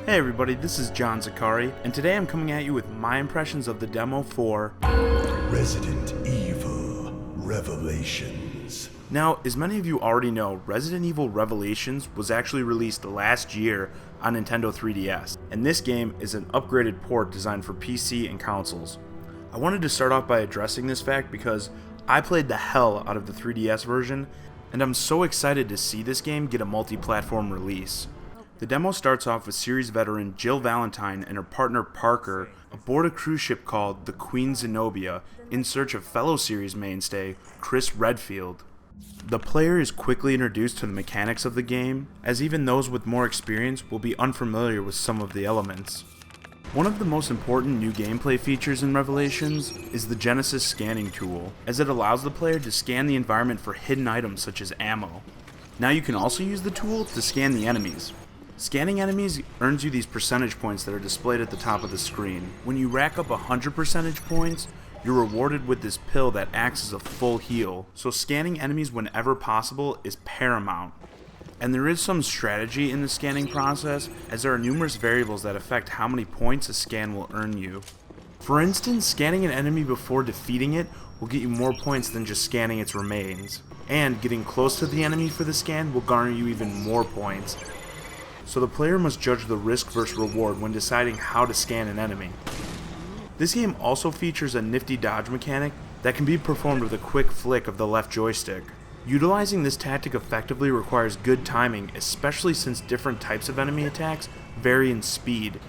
Hey everybody, this is John Zakari, and today I'm coming at you with my impressions of the demo for Resident Evil Revelations. Now, as many of you already know, Resident Evil Revelations was actually released last year on Nintendo 3DS, and this game is an upgraded port designed for PC and consoles. I wanted to start off by addressing this fact because I played the hell out of the 3DS version, and I'm so excited to see this game get a multi-platform release. The demo starts off with series veteran Jill Valentine and her partner Parker aboard a cruise ship called the Queen Zenobia in search of fellow series mainstay Chris Redfield. The player is quickly introduced to the mechanics of the game, as even those with more experience will be unfamiliar with some of the elements. One of the most important new gameplay features in Revelations is the Genesis scanning tool, as it allows the player to scan the environment for hidden items such as ammo. Now you can also use the tool to scan the enemies. Scanning enemies earns you these percentage points that are displayed at the top of the screen. When you rack up 100 percentage points, you're rewarded with this pill that acts as a full heal, so scanning enemies whenever possible is paramount. And there is some strategy in the scanning process, as there are numerous variables that affect how many points a scan will earn you. For instance, scanning an enemy before defeating it will get you more points than just scanning its remains, and getting close to the enemy for the scan will garner you even more points. So the player must judge the risk versus reward when deciding how to scan an enemy. This game also features a nifty dodge mechanic that can be performed with a quick flick of the left joystick. Utilizing this tactic effectively requires good timing, especially since different types of enemy attacks vary in speed.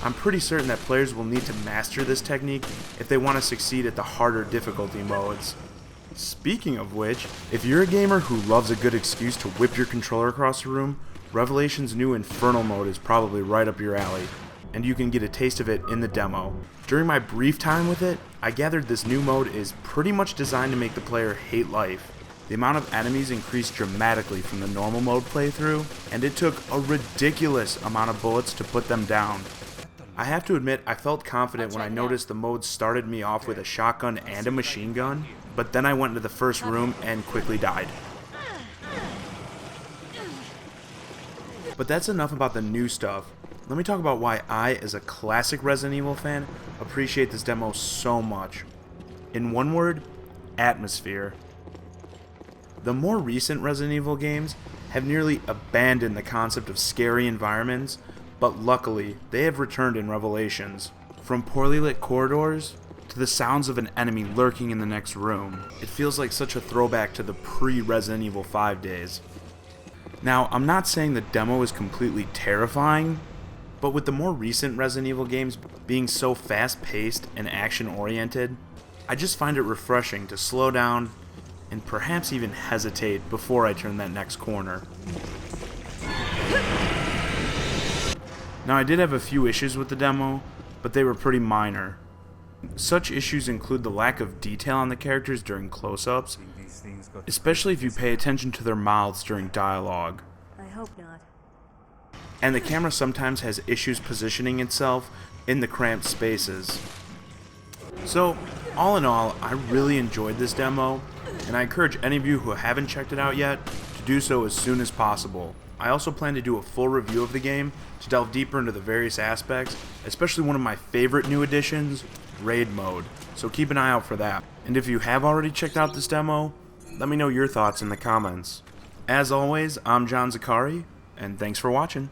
I'm pretty certain that players will need to master this technique if they want to succeed at the harder difficulty modes. Speaking of which, if you're a gamer who loves a good excuse to whip your controller across the room, Revelation's new Infernal mode is probably right up your alley, and you can get a taste of it in the demo. During my brief time with it, I gathered this new mode is pretty much designed to make the player hate life. The amount of enemies increased dramatically from the normal mode playthrough, and it took a ridiculous amount of bullets to put them down. I have to admit, I felt confident when I noticed the mode started me off with a shotgun and a machine gun, but then I went into the first room and quickly died. But that's enough about the new stuff. Let me talk about why I, as a classic Resident Evil fan, appreciate this demo so much. In one word, atmosphere. The more recent Resident Evil games have nearly abandoned the concept of scary environments, but luckily, they have returned in Revelations. From poorly lit corridors to the sounds of an enemy lurking in the next room. It feels like such a throwback to the pre-Resident Evil 5 days. Now, I'm not saying the demo is completely terrifying, but with the more recent Resident Evil games being so fast-paced and action-oriented, I just find it refreshing to slow down and perhaps even hesitate before I turn that next corner. Now, I did have a few issues with the demo, but they were pretty minor. Such issues include the lack of detail on the characters during close-ups, especially if you pay attention to their mouths during dialogue. I hope not. And the camera sometimes has issues positioning itself in the cramped spaces. So, all in all, I really enjoyed this demo, and I encourage any of you who haven't checked it out yet to do so as soon as possible. I also plan to do a full review of the game to delve deeper into the various aspects, especially one of my favorite new additions, Raid Mode, so keep an eye out for that. And if you have already checked out this demo, let me know your thoughts in the comments. As always, I'm John Zakari, and thanks for watching.